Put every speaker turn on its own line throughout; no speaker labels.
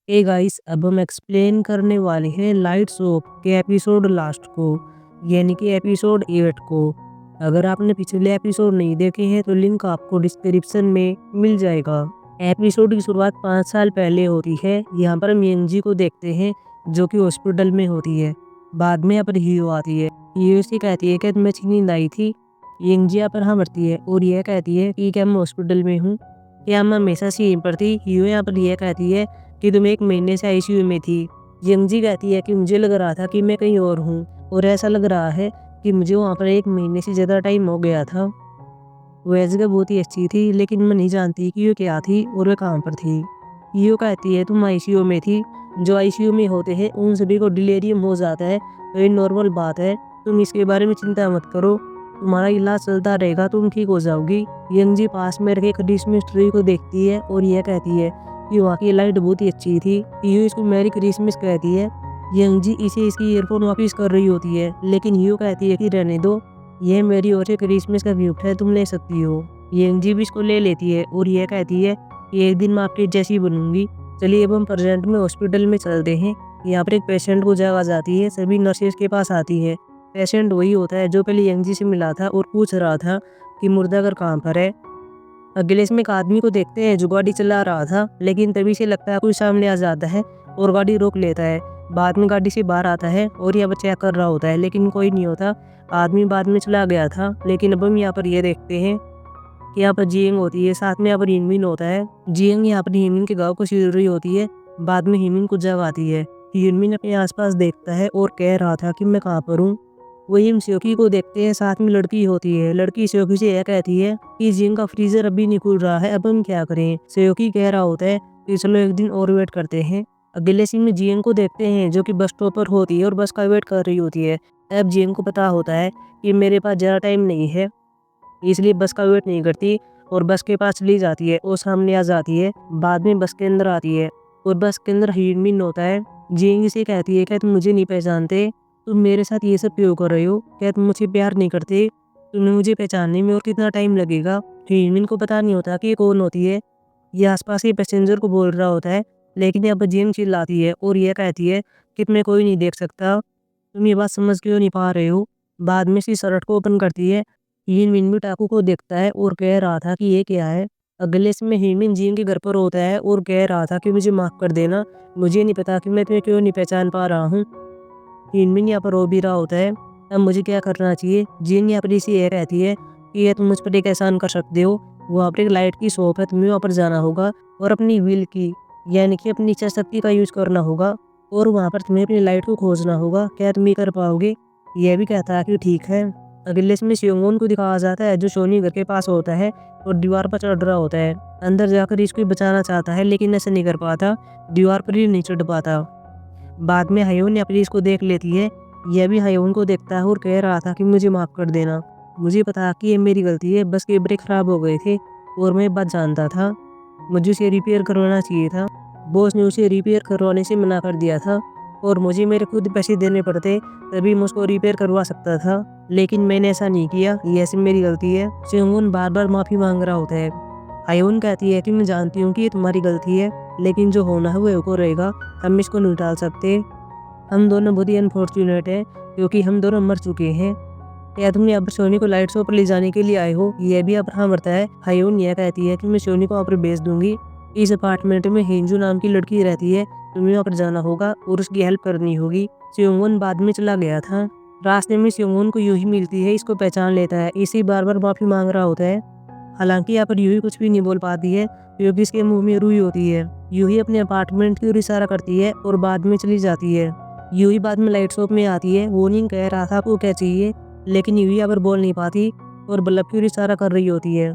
ए guys, अब हम explain करने वाले हैं लाइट सोप के एपिसोड लास्ट को, यानी कि एपिसोड 8 को। अगर आपने पिछले एपिसोड नहीं देखे हैं तो लिंक आपको डिस्क्रिप्शन में मिल जाएगा। एपिसोड की शुरुआत 5 साल पहले होती है। यहाँ पर हम यंगजी को देखते हैं जो कि हॉस्पिटल में होती है। बाद में यहाँ पर हीरो आती है। हीरो से कहती है कि तुम्हें अच्छी नींद आई थी। यंगजी यहाँ पर हाँ भरती है और यह कहती है कि क्या मैं हॉस्पिटल में हूँ, क्या मैं हमेशा से यहीं पर थी। हीरो यहाँ पर यह कहती है कि तुम 1 महीने से आईसीयू में थी। यंगजी कहती है कि मुझे लग रहा था कि मैं कहीं और हूँ और ऐसा लग रहा है कि मुझे वहाँ पर 1 महीने से ज़्यादा टाइम हो गया था। वह जगह बहुत ही अच्छी थी लेकिन मैं नहीं जानती कि वो क्या थी और वह कहाँ पर थी। हीरो कहती है तुम आईसीयू में थी। जो आईसीयू में होते हैं उन सभी को डिलीरियम हो जाता है, तो ये नॉर्मल बात है। तुम इसके बारे में चिंता मत करो, तुम्हारा इलाज चलता रहेगा, तुम ठीक हो जाओगी। यंगजी पास में रखे क्रिसमस ट्री को देखती है और यह कहती है कि वहाँ की लाइट बहुत ही अच्छी थी। हीरो इसको मैरी क्रिसमस कहती है। यंगजी इसे इसकी ईयरफोन वापस कर रही होती है लेकिन हीरो कहती है कि रहने दो, यह मेरी ओर से क्रिसमस का गिफ्ट है, तुम ले सकती हो। यंगजी भी इसको ले लेती है और यह कहती है कि एक दिन मैं आपकी जैसी बनूंगी। चलिए अब हम प्रेजेंट में हॉस्पिटल में चलते हैं। यहाँ पर एक पेशेंट को जगह जाती है, सभी नर्सेस के पास आती है। पेशेंट वही होता है जो पहले यंगजी से मिला था और पूछ रहा था कि मुर्दा घर कहाँ पर है। अगले इसमें एक आदमी को देखते हैं जो गाड़ी चला रहा था, लेकिन तभी से लगता है कोई सामने आ जाता है और गाड़ी रोक लेता है। बाद में गाड़ी से बाहर आता है और यहाँ पर चेक कर रहा होता है लेकिन कोई नहीं होता। आदमी बाद में चला गया था। लेकिन अब हम यहाँ पर ये देखते हैं कि यहाँ पर जियंग होती है, साथ में यहाँ पर हिनमिन होता है। जियंग यहाँ पर हिनमिन के गाँव को सीढ़ रही होती है। बाद में हिनमिन को जग आती है। हिनमिन अपने आसपास देखता है और कह रहा था कि मैं कहाँ पर हूँ। वही हम स्योकी को देखते हैं, साथ में लड़की होती है। लड़की स्योकी से यह कहती है कि जिंग का फ्रीजर अभी नहीं खुल रहा है, अब हम क्या करें। स्योकी कह रहा होता है कि चलो एक दिन और वेट करते हैं। अगले सीन में जियंग को देखते हैं जो कि बस स्टॉप पर होती है और बस का वेट कर रही होती है। अब जियंग को पता होता है कि मेरे पास ज़्यादा टाइम नहीं है, इसलिए बस का वेट नहीं करती और बस के पास चली जाती है और सामने आ जाती है। बाद में बस के अंदर आती है और बस के अंदर हिनमिन होता है। जियंग से कहती है क्या तुम मुझे नहीं पहचानते, तुम मेरे साथ ये सब क्यों कर रहे हो, क्या तुम मुझे प्यार नहीं करते, तुम्हें मुझे पहचानने में और कितना टाइम लगेगा। हिनमिन को पता नहीं होता कि ये कौन होती है। ये आसपास के पैसेंजर को बोल रहा होता है लेकिन यहाँ पर जियंग चिल्लाती है और यह कहती है कि तुम्हें कोई नहीं देख सकता, तुम ये बात समझ क्यों नहीं पा रहे हो। बाद में इसी शर्ट को ओपन करती है। हिनमिन भी टाकू को देखता है और कह रहा था कि ये क्या है। अगले में हिनमिन जियंग के घर पर होता है और कह रहा था कि मुझे माफ़ कर देना, मुझे नहीं पता कि मैं तुम्हें क्यों नहीं पहचान पा रहा हूँ। हिनमिन यहाँ पर रो भी रहा होता है, अब मुझे क्या करना चाहिए। जियंग यहाँ पर इसी ये कहती है कि ये तुम मुझ पर एक एहसान कर सकते हो। वहाँ पर एक लाइट की शॉप है, तुम्हें वहाँ पर जाना होगा और अपनी विल की यानी कि अपनी इच्छा शक्ति का यूज़ करना होगा और वहाँ पर तुम्हें अपनी लाइट को खोजना होगा। क्या तुम ये कर पाओगे। यह भी कहता है कि ठीक है। अगले इसमें स्योंगोन को दिखाया जाता है जो सोनी घर के पास होता है और दीवार पर चढ़ रहा होता है। अंदर जाकर इसको बचाना चाहता है लेकिन ऐसा नहीं कर पाता, दीवार पर ही नहीं चढ़ पाता। बाद में हयोन अपनी इसको देख लेती है। यह भी हयोन को देखता है और कह रहा था कि मुझे माफ़ कर देना, मुझे पता कि ये मेरी गलती है, बस के ब्रेक ख़राब हो गए थे और मैं बात जानता था, मुझे उसे रिपेयर करवाना चाहिए था। बॉस ने उसे रिपेयर करवाने से मना कर दिया था और मुझे मेरे खुद पैसे देने पड़ते तभी मैं उसको रिपेयर करवा सकता था, लेकिन मैंने ऐसा नहीं किया, ये सिर्फ मेरी गलती है। सेंगुन बार बार माफ़ी मांग रहा होता है। हयोन कहती है कि मैं जानती हूँ कि ये तुम्हारी गलती है लेकिन जो होना है वो हो रहेगा, हम इसको नहीं टाल सकते। हम दोनों बहुत ही अनफॉर्चुनेट हैं क्योंकि हम दोनों मर चुके हैं। क्या तुम यहाँ पर सोनी को लाइट शो पर ले जाने के लिए आए हो। यह भी अब्राहम मरता है। हयोन यह कहती है कि मैं सोनी को वहाँ पर भेज दूंगी। इस अपार्टमेंट में हिंजू नाम की लड़की रहती है, तुम्हें वहाँ पर जाना होगा और उसकी हेल्प करनी होगी। स्योंगुन बाद में चला गया था। रास्ते में स्योंगुन को यूही मिलती है, इसको पहचान लेता है, इसी बार बार माफ़ी मांग रहा होता है। हालांकि यहाँ पर यूही कुछ भी नहीं बोल पाती है क्योंकि इसके मुंह में रुई होती है। यूही अपने अपार्टमेंट की ओर इशारा करती है और बाद में चली जाती है। यूही बाद में लाइट शॉप में आती है। वॉर्निंग कह रहा था आपको क्या चाहिए, लेकिन यूही अगर बोल नहीं पाती और बल्लभ की ओर इशारा कर रही होती है।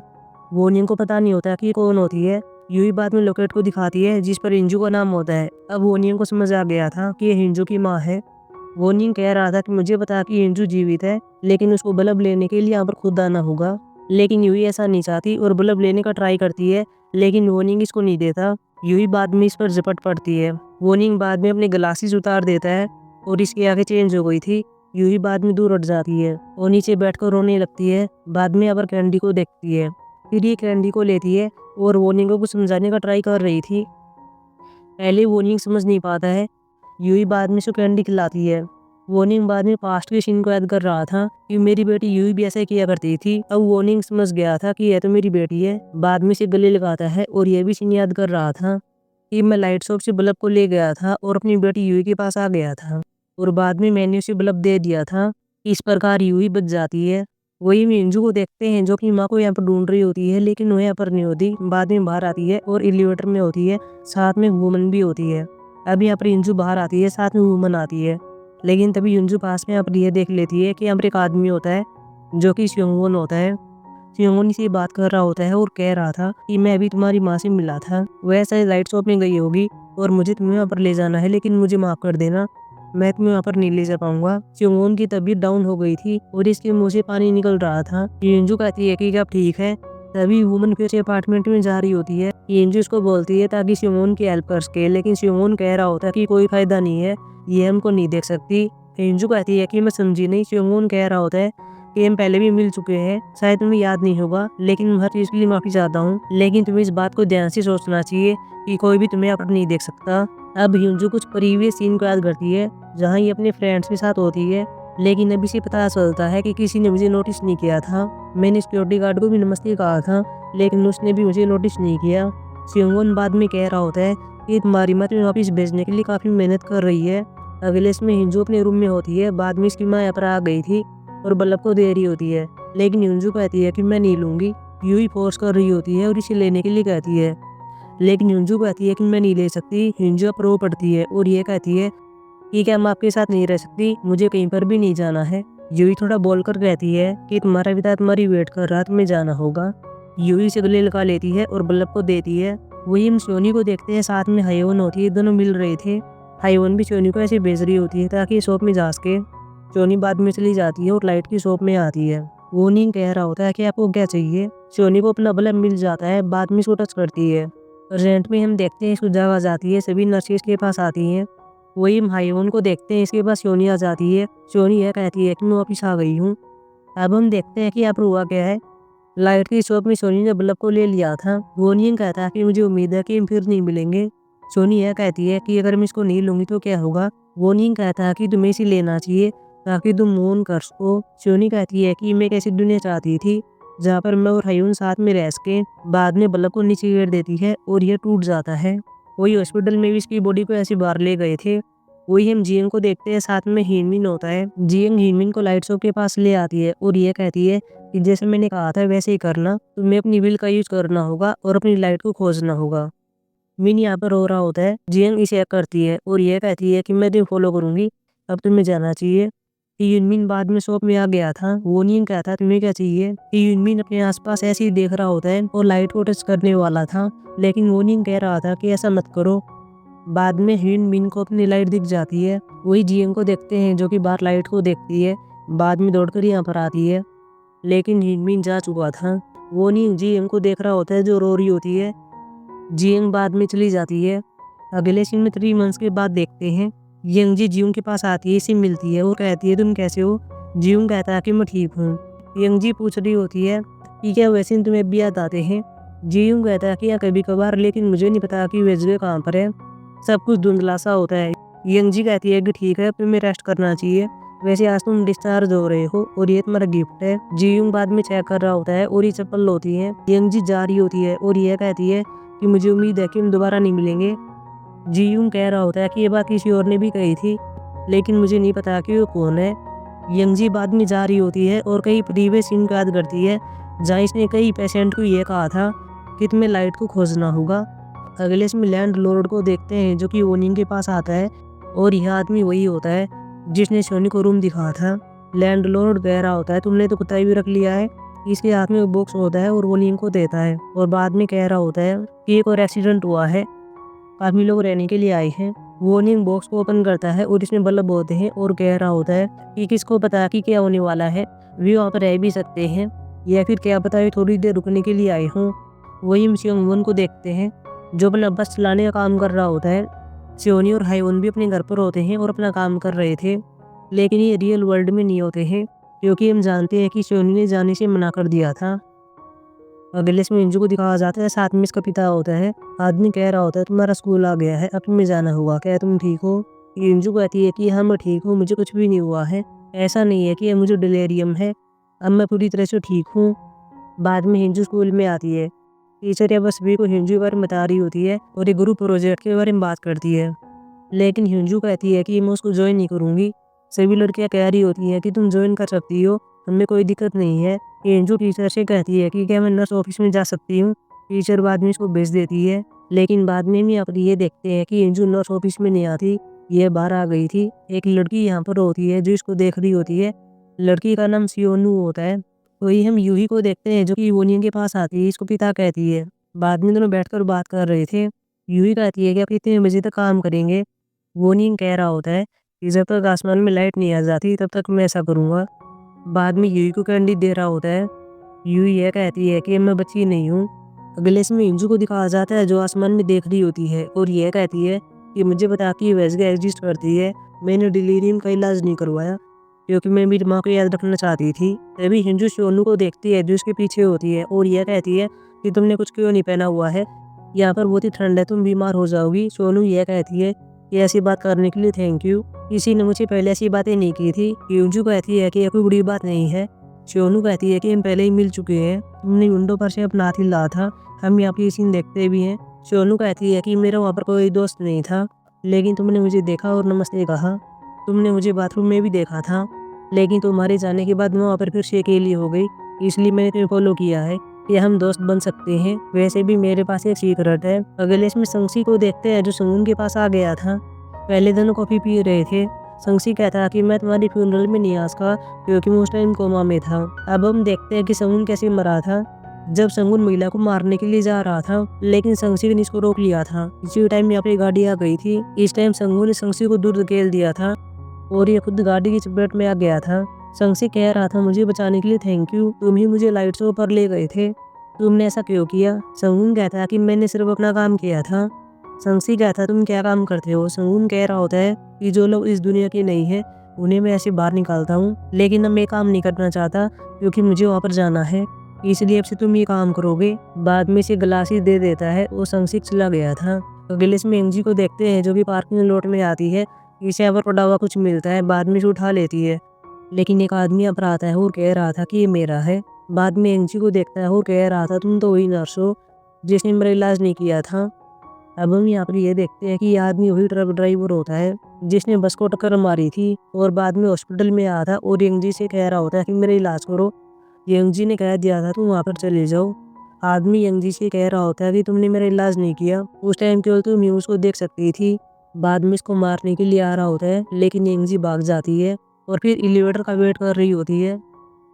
वॉर्निंग को पता नहीं होता कि कौन होती है। यूही बाद में लोकेट को दिखाती है जिस पर हिंजू का नाम होता है। अब वॉर्निंग को समझ आ गया था कि ये हिंजू की माँ है। वॉर्निंग कह रहा था कि मुझे पता कि हिंजू जीवित है लेकिन उसको बल्लभ लेने के लिए यहाँ पर खुद आना होगा, लेकिन यूही ऐसा नहीं चाहती और बल्लभ लेने का ट्राई करती है लेकिन वॉर्निंग इसको नहीं देता। यूही बाद में इस पर झपट पड़ती है। वॉर्निंग बाद में अपने ग्लासेस उतार देता है और इसकी आंखें चेंज हो गई थी। यूही बाद में दूर हट जाती है और नीचे बैठकर रोने लगती है। बाद में अबर कैंडी को देखती है, फिर ये कैंडी को लेती है और वॉर्निंग को कुछ समझाने का ट्राई कर रही थी। पहले वार्निंग समझ नहीं पाता है, यूही बाद में उसको कैंडी खिलाती है। वार्निंग बाद में पास्ट के सीन को याद कर रहा था कि मेरी बेटी यूही भी ऐसा किया करती थी। अब वार्निंग समझ गया था कि यह तो मेरी बेटी है। बाद में इसे गले लगाता है और यह भी सीन याद कर रहा था कि मैं लाइट शॉप से बल्ब को ले गया था और अपनी बेटी यूही के पास आ गया था और बाद में मैंने उसे बल्ब दे दिया था। इस प्रकार यूही बच जाती है। वही मिंजू को देखते हैं जो अपनी माँ को यहाँ पर ढूंढ रही होती है, लेकिन वो यहाँ पर नहीं होती। बाद में बाहर आती है और एलिवेटर में होती है, साथ में वुमन भी होती है। अब यहाँ पर इंजू बाहर आती है, साथ में वुमन आती है, लेकिन तभी युंजू पास में यहाँ पर यह देख लेती है कि यहाँ पर एक आदमी होता है जो कि स्योंगवोन होता है। स्योंगवोन से बात कर रहा होता है और कह रहा था कि मैं अभी तुम्हारी माँ से मिला था, वह शायद लाइट शॉप में गई होगी और मुझे तुम्हें वहाँ पर ले जाना है, लेकिन मुझे माफ़ कर देना, मैं तुम्हें वहाँ पर नहीं ले जा पाऊंगा। स्योंगवोन की तबीयत डाउन हो गई थी और इसके मुँह से पानी निकल रहा था। युंजू कहती है कि क्या ठीक है। तभी वुमन फिर से अपार्टमेंट में जा रही होती है। युंजू उसको बोलती है ताकि स्योंगवोन की हेल्प कर सके, लेकिन स्योंगवोन कह रहा होता है कि कोई फायदा नहीं है, ये हमको नहीं देख सकती। युंजू कहती है कि मैं समझी नहीं। स्योंगवोन कह रहा होता है कि हम पहले भी मिल चुके हैं, शायद तुम्हें याद नहीं होगा, लेकिन मैं हर चीज़ के लिए माफ़ी चाहता हूँ, लेकिन तुम्हें इस बात को ध्यान से सोचना चाहिए कि कोई भी तुम्हें अब नहीं देख सकता। अब युंजू कुछ प्रीवियस सीन को याद करती है जहाँ ये अपने फ्रेंड्स के साथ होती है, लेकिन अभी से पता चलता है कि किसी ने मुझे नोटिस नहीं किया था। मैंने सिक्योरिटी गार्ड को भी नमस्ते कहा था, लेकिन उसने भी मुझे नोटिस नहीं किया। स्योंगवोन बाद में कह रहा होता है कि तुम्हारी माँ तुम्हें वापस भेजने के लिए काफ़ी मेहनत कर रही है। अगले इसमें हिंजू अपने रूम में होती है। बाद में इसकी माँ यहाँ पर आ गई थी और बल्ब को दे रही होती है, लेकिन युंजू कहती है कि मैं नहीं लूँगी। यूही फोर्स कर रही होती है और इसे लेने के लिए कहती है, लेकिन युंजू कहती है कि मैं नहीं ले सकती। युंजू प्रो पड़ती है और ये कहती है कि क्या मैं आपके साथ नहीं रह सकती, मुझे कहीं पर भी नहीं जाना है। यूही थोड़ा बोलकर कहती है कि तुम्हारा पिता तुम्हारी वेट कर रहा, तुम्हें जाना होगा। यूही से गले लगा लेती है और बल्ब को देती है। वही हम सोनी को देखते हैं, साथ में हायोन होती है, दोनों मिल रहे थे। हायोन भी सोनी को ऐसे भेज रही होती है ताकि शॉप में जा सके। सोनी बाद में चली जाती है और लाइट की शॉप में आती है। वो नहीं कह रहा होता है कि आपको क्या चाहिए। सोनी को अपना बल्ब मिल जाता है, बाद में इसको टच करती है। प्रेजेंट में हम देखते हैं इसको जगह जाती है, सभी नर्सेस के पास आती हैं। वही हम हायोन को देखते हैं, इसके पास सोनी आ जाती है। सोनी यह कहती है कि मैं वापिस आ गई हूँ। अब हम देखते हैं कि यहाँ पर हुआ क्या है। लाइट की शॉप में सोनी ने बल्ब को ले लिया था। वोनियन कहता है कि मुझे उम्मीद है कि हम फिर नहीं मिलेंगे। सोनी यह कहती है कि अगर मैं इसको नहीं लूँगी तो क्या होगा। वोनियन कहता है कि तुम्हें इसे लेना चाहिए ताकि तुम मूव कर सको। सोनी कहती है कि मैं एक ऐसी दुनिया चाहती थी जहाँ पर मैं और हायून साथ में रह सके। बाद में बल्ब को नीचे गिर देती है और यह टूट जाता है। वही हॉस्पिटल में भी इसकी बॉडी को ऐसे बाहर ले गए थे। वही हम जियंग को देखते हैं, साथ में हिनमिन होता है। जियंग हिनमिन को लाइट शॉप के पास ले आती है और ये कहती है कि जैसे मैंने कहा था वैसे ही करना, तुम्हें अपनी विल का यूज करना होगा और अपनी लाइट को खोजना होगा। मिन यहाँ पर रो रहा होता है। जियंग इसे करती है और यह कहती है कि मैं तुम्हें फॉलो करूंगी, अब तुम्हें जाना चाहिए। युनमिन बाद में शॉप में आ गया था। वो नहीं कहता तुम्हें क्या चाहिए। युनमिन अपने आसपास ऐसे ही देख रहा होता है और लाइट को टच करने वाला था, लेकिन वो नहीं कह रहा था कि ऐसा मत करो। बाद में युनमिन को अपनी लाइट दिख जाती है। वही जियंग को देखते हैं जो कि बाहर लाइट को देखती है। बाद में दौड़कर यहाँ पर आती है, लेकिन युनमिन जा चुका था। वो नहीं जियंग को देख रहा होता है जो रो रही होती है। जियंग बाद में चली जाती है। अगले सीन में 3 मंथ्स के बाद देखते हैं यंग जी जियूंग के पास आती है, इसे मिलती है और कहती है तुम कैसे हो। जियूंग कहता है कि मैं ठीक हूँ। यंग जी पूछ रही होती है कि क्या वैसे तुम्हें भी याद आते हैं। जियूंग कहता है कि या कभी कभार, लेकिन मुझे नहीं पता कि वे जगह कहाँ पर है, सब कुछ धुंधला सा होता है। यंग जी कहती है कि ठीक है, तुम्हें रेस्ट करना चाहिए, वैसे आज तुम डिस्चार्ज हो रहे हो और ये तुम्हारा गिफ्ट है। जियूंग बाद में चेक कर रहा होता है और ये चप्पल होती है। यंग जी जा रही होती है और यह कहती है कि मुझे उम्मीद है कि हम दोबारा नहीं मिलेंगे। जियूंग कह रहा होता है कि ये बात किसी और ने भी कही थी, लेकिन मुझे नहीं पता कि वो कौन है। यंग जी बाद में जा रही होती है और कई प्रीवियस सीन को याद करती है जहाँ इसने कई पेशेंट को ये कहा था कि तुम्हें लाइट को खोजना होगा। अगले इसमें लैंड लॉर्ड को देखते हैं जो कि ओनिंग के पास आता है और यह आदमी वही होता है जिसने सोनी को रूम दिखाया था। लैंड लॉर्ड कह रहा होता है तुमने तो कुत्ता भी रख लिया है। इसके हाथ में वो बॉक्स होता है और ओनिंग को देता है और बाद में कह रहा होता है कि एक और एक्सीडेंट हुआ है, काफी लोग रहने के लिए आए हैं। वार्निंग बॉक्स को ओपन करता है और इसमें बल्ब होते हैं और कह रहा होता है कि किसको पता कि क्या होने वाला है, वे वहाँ पर रह भी सकते हैं या फिर क्या पता है थोड़ी देर रुकने के लिए आए हों। वही हम सियोंगवन को देखते हैं जो अपना बस चलाने का काम कर रहा होता है। सियोनी और हायोन भी अपने घर पर होते हैं और अपना काम कर रहे थे, लेकिन ये रियल वर्ल्ड में नहीं होते हैं क्योंकि हम जानते हैं कि सियोनी ने जाने से मना कर दिया था। अगले इसमें इंजू को दिखाया जाता है, साथ में इसका पिता होता है। आदमी कह रहा होता है तुम्हारा स्कूल आ गया है, अब तुम्हें जाना होगा, क्या तुम ठीक हो? इंजू कहती है कि हाँ मैं ठीक हूँ, मुझे कुछ भी नहीं हुआ है, ऐसा नहीं है कि मुझे डिलेरियम है, अब मैं पूरी तरह से ठीक हूँ। बाद में हिंजू स्कूल में आती है। टीचर या बस सभी को हिंजू के बारे में बता रही होती है और ये ग्रुप प्रोजेक्ट के बारे में बात करती है। लेकिन हिंजू कहती है कि मैं उसको ज्वाइन नहीं करूँगी। सभी लड़कियाँ कह रही होती हैं कि तुम ज्वाइन कर सकती हो, हमें कोई दिक्कत नहीं है। हिंजू टीचर से कहती है कि क्या मैं नर्स ऑफिस में जा सकती हूँ। टीचर बाद में इसको भेज देती है। लेकिन बाद में भी आप ये देखते हैं कि हिंजू नर्स ऑफिस में नहीं आती, ये बाहर आ गई थी। एक लड़की यहाँ पर होती है जो इसको देख रही होती है। लड़की का नाम सियोनू होता है। वही हम यूही को देखते हैं जो कि वोनियन के पास आती है, इसको पिता कहती है। बाद में दोनों बैठकर बात कर रहे थे। यूही कहती है कि आप कितने बजे तक काम करेंगे। वोनियन कह रहा होता है कि जब तक आसमान में लाइट नहीं आ जाती तब तक मैं ऐसा करूँगा। बाद में यूही को कैंडी दे रहा होता है। यूही यह कहती है कि मैं बच्ची नहीं हूँ। अगले इसमें इंजू को दिखाया जाता है जो आसमान में देख रही होती है और यह कहती है कि मुझे बता कि वेजगा एग्जिस्ट करती है, मैंने डिलीरियम का इलाज नहीं करवाया क्योंकि मैं मेरी माँ को याद रखना चाहती थी। तभी हिंजू सोनू को देखती है जो उसके पीछे होती है और यह कहती है कि तुमने कुछ क्यों नहीं पहना हुआ है, यहाँ पर बहुत ही ठंड है, तुम बीमार हो जाओगी। सोनू यह कहती है कि ऐसी बात करने के लिए थैंक यू, किसी ने मुझे पहले ऐसी बातें नहीं की थी। हिंजू कहती है कि यह कोई बुरी बात नहीं है। सोनू कहती है कि हम पहले ही मिल चुके हैं, तुमने विंडो पर से अपना हाथ हिलाया था, हम यहाँ पे सीन देखते भी हैं। सोनू कहती है कि मेरा वहाँ पर कोई दोस्त नहीं था, लेकिन तुमने मुझे देखा और नमस्ते कहा। तुमने मुझे बाथरूम में भी देखा था, लेकिन तुम्हारे जाने के बाद मैं वहाँ पर फिर से अकेली हो गई, इसलिए मैंने तुम्हें फॉलो किया है कि हम दोस्त बन सकते हैं। वैसे भी मेरे पास एक सीक्रेट है। अगले इसमें संगसी को देखते हैं जो संगून के पास आ गया था। पहले दोनों कॉफी पी रहे थे। संगसी कहता कि मैं तुम्हारी फ्यूनरल में नहीं आ सका क्योंकि मैं उस टाइम कोमा में था। अब हम देखते हैं कि संगून कैसे मरा था। जब संगून महिला को मारने के लिए जा रहा था, लेकिन संगसी ने इसको रोक लिया था। इसी टाइम यहाँ पे गाड़ी आ गई थी। इस टाइम संगून ने संगसी को दूर धकेल दिया था और ये खुद गाड़ी की चपेट में आ गया था। संगसी कह रहा था मुझे बचाने के लिए थैंक यू, तुम ही मुझे लाइट शो पर ले गए थे, तुमने ऐसा क्यों किया? संगून कहता है कि मैंने सिर्फ अपना काम किया था। संगसी कहता है तुम क्या काम करते हो? संगून कह रहा होता है कि जो लोग इस दुनिया के नहीं है उन्हें मैं ऐसे बाहर निकालता हूँ, लेकिन अब मैं काम नहीं करना चाहता क्योंकि मुझे वहाँ पर जाना है, इसलिए अब से तुम ये काम करोगे। बाद में इसे ग्लासेस दे देता है और संगसी चला गया था। अगले इसमें एंजी को देखते हैं जो कि पार्किंग लॉट में आती है। इसे यहाँ पर पड़ा हुआ कुछ मिलता है, बाद में इसे उठा लेती है, लेकिन एक आदमी यहाँ पर आता है और कह रहा था कि ये मेरा है। बाद में एंजी को देखता है और कह रहा था तुम तो वही नर्स हो जिसने मेरा इलाज नहीं किया था। अब हम यहाँ पर ये देखते हैं कि ये आदमी वही ट्रक ड्राइवर होता है जिसने बस को टक्कर मारी थी और बाद में हॉस्पिटल में आया था और यंगजी से कह रहा होता है कि मेरा इलाज करो। यंगजी ने कह दिया था तुम वहाँ पर चले जाओ। आदमी यंगजी से कह रहा होता है कि तुमने मेरा इलाज नहीं किया, उस टाइम केवल तुम न्यूज़ को देख सकती थी। बाद में इसको मारने के लिए आ रहा होता है, लेकिन यंगजी भाग जाती है और फिर एलिवेटर का वेट कर रही होती है।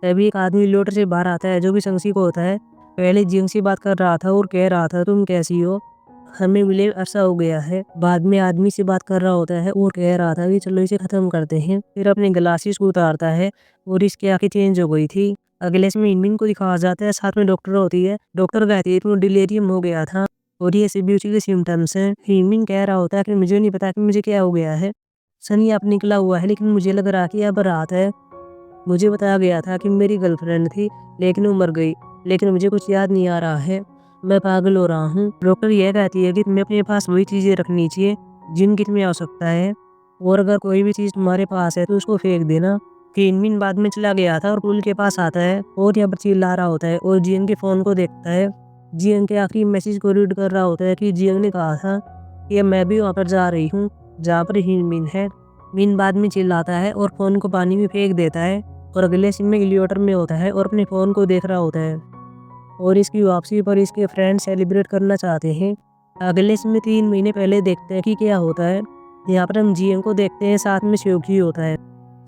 तभी एक आदमी एलिवेटर से बाहर आता है जो कि संगसी को होता है। पहले जिंग से बात कर रहा था और कह रहा था तुम कैसी हो, हमें मिले अरसा हो गया है। बाद में आदमी से बात कर रहा होता है और कह रहा था कि चलो इसे खत्म करते हैं। फिर अपने ग्लासेस को उतारता है और इसकी आंखें चेंज हो गई थी। अगले इसमें इनमिन को दिखाया जाता है, साथ में डॉक्टर होती है। डॉक्टर कहती है तुम्हें डिलेरियम हो गया था और ये सभी उसी के सिम्टम्स हैं। इनमिन कह रहा होता है कि मुझे नहीं पता कि मुझे क्या हो गया है, सनी आप निकला हुआ है, लेकिन मुझे लग रहा कि अब रात है। मुझे बताया गया था कि मेरी गर्लफ्रेंड थी लेकिन वो मर गई, लेकिन मुझे कुछ याद नहीं आ रहा है, मैं पागल हो रहा हूँ। डॉक्टर यह कहती है कि तुम्हें अपने पास वही चीज़ें रखनी चाहिए जिनकी तुम्हें आवश्यकता है, और अगर कोई भी चीज़ तुम्हारे पास है तो उसको फेंक देना। किनमिन बाद में चला गया था और पुल के पास आता है और यहाँ पर चिल्ला रहा होता है और जियंग के फ़ोन को देखता है। जियंग के आखिरी मैसेज को रीड कर रहा होता है कि जियंग ने कहा था कि मैं भी वहाँ पर जा रही हूँ जहाँ पर हिनमिन है। मिन बाद में चिल्लाता है और फ़ोन को पानी में फेंक देता है और अगले सीन में एलिवेटर में होता है और अपने फ़ोन को देख रहा होता है और इसकी वापसी पर इसके फ्रेंड सेलिब्रेट करना चाहते हैं। अगले सीन में 3 महीने पहले देखते हैं कि क्या होता है। यहाँ पर हम जियंग को देखते हैं, साथ में श्योकी होता है।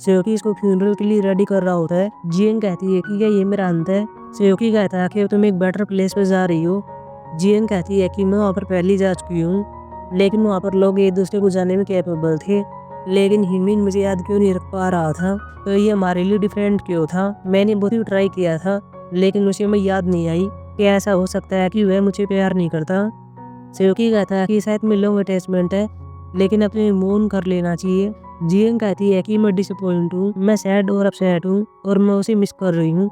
श्योकी इसको फ्यूनरल के लिए रेडी कर रहा होता है। जियंग कहती है कि क्या ये मेरा अंत है? श्योकी कहता है कि तुम एक बेटर प्लेस पे जा रही हो। जियंग कहती है कि मैं वहाँ पर पहले जा चुकी हूँ, लेकिन वहाँ पर लोग एक दूसरे को जाने में कैपेबल थे, लेकिन हिमिन मुझे याद क्यों नहीं रख पा रहा था, तो ये हमारे लिए डिफरेंट क्यों था? मैंने बहुत ही ट्राई किया था लेकिन उसे मैं याद नहीं आई कि ऐसा हो सकता है कि वह मुझे प्यार नहीं करता। श्योकी कहता है कि शायद में लॉन्ग अटैचमेंट है, लेकिन अपने मूव कर लेना चाहिए। जियंग कहती है कि मैं डिसअपॉइंट हूँ, मैं सैड और अपसेट हूँ और मैं उसे मिस कर रही हूँ।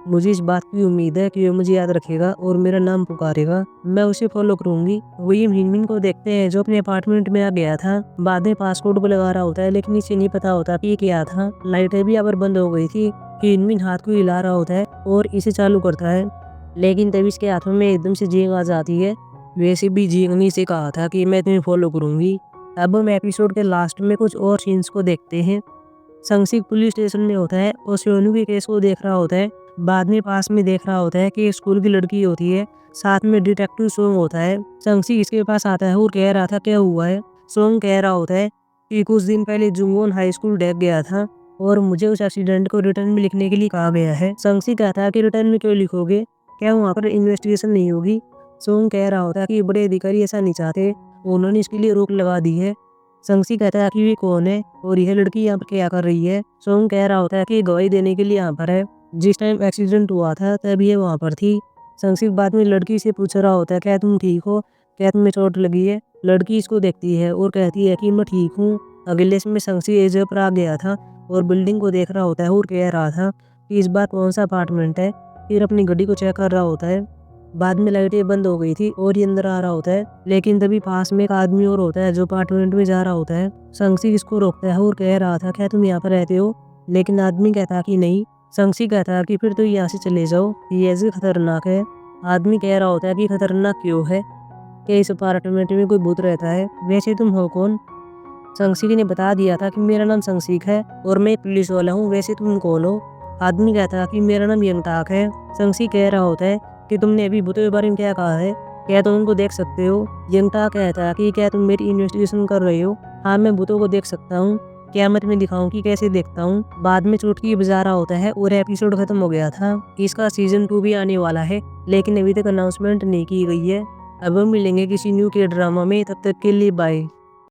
मुझे इस बात की उम्मीद है कि वो मुझे याद रखेगा और मेरा नाम पुकारेगा। मैं उसे फॉलो करूंगी। वही मिनमिन को देखते हैं जो अपने अपार्टमेंट में आ गया था। बाद में पासपोर्ट को लगा रहा होता है, लेकिन इसे नहीं पता होता कि ये क्या था। लाइटें भी यहाँ पर बंद हो गई थी। मिनमिन हाथ को हिला रहा होता है और इसे चालू करता है, लेकिन तभी इसके हाथों में एकदम से जींग आ जाती है। वैसे भी जींग ने इसे कहा था कि मैं तुम्हें फॉलो करूंगी। अब हम एपिसोड के लास्ट में कुछ और सीन्स को देखते हैं। संसिक पुलिस स्टेशन में होता है और सोनू के केस को देख रहा होता है। बाद में पास में देख रहा होता है कि एक स्कूल की लड़की होती है, साथ में डिटेक्टिव सोंग होता है। संसिक इसके पास आता है और कह रहा था क्या हुआ है। सोंग कह रहा होता है कि कुछ दिन पहले जुंगवोन हाई स्कूल डैग गया था और मुझे उस एक्सीडेंट को रिटर्न में लिखने के लिए कहा गया है। संसिक कहता है कि रिटर्न में क्यों लिखोगे, क्या वहाँ पर इन्वेस्टिगेशन नहीं होगी। सोंग कह रहा होता है कि बड़े अधिकारी ऐसा नहीं चाहते, उन्होंने इसके लिए रोक लगा दी है। संसी कहता है कि ये कौन है और यह लड़की यहाँ पर क्या कर रही है। सोंग कह रहा होता है कि गवाही देने के लिए यहाँ पर है। जिस टाइम एक्सीडेंट हुआ था तब ये वहाँ पर थी। संसी बाद में लड़की से पूछ रहा होता है क्या तुम ठीक हो, क्या तुम्हें चोट लगी है। लड़की इसको देखती है और कहती है कि मैं ठीक हूँ। अगले में संसी एक जगह पर आ गया था और बिल्डिंग को देख रहा होता है और कह रहा था कि इस बार कौन सा अपार्टमेंट है। फिर अपनी गाड़ी को चेक कर रहा होता है। बाद में लाइटें बंद हो गई थी और ये अंदर आ रहा होता है, लेकिन तभी पास में एक आदमी और होता है जो अपार्टमेंट में जा रहा होता है। संसी इसको रोकता है और कह रहा था क्या तुम यहाँ पर रहते हो, लेकिन आदमी कहता कि नहीं। संसी कहता कि फिर तो यहाँ से चले जाओ, ये ऐसे खतरनाक है। आदमी कह रहा होता है कि खतरनाक क्यों है, क्या इस अपार्टमेंट में कोई भूत रहता है, वैसे तुम हो कौन। संसिक ने बता दिया था कि मेरा नाम संसिक है और मैं पुलिस वाला हूँ, वैसे तुम कौन हो। आदमी कहता कि मेरा नाम यंगताक है। संसिक कह रहा होता है कि तुमने अभी भूतों के बारे में क्या कहा है, क्या तुम उनको देख सकते हो। यंगताक कहता है कि क्या तुम मेरी इन्वेस्टिगेशन कर रहे हो। हाँ, मैं भूतों को देख सकता हूँ, क्या मैं तुम्हें दिखाऊं कि कैसे देखता हूँ। बाद में चुटकी बजा रहा होता है और एपिसोड खत्म हो गया था। इसका सीजन 2 भी आने वाला है, लेकिन अभी तक अनाउंसमेंट नहीं की गई है। अब हम मिलेंगे किसी न्यू के ड्रामा में, तब तक के लिए बाय।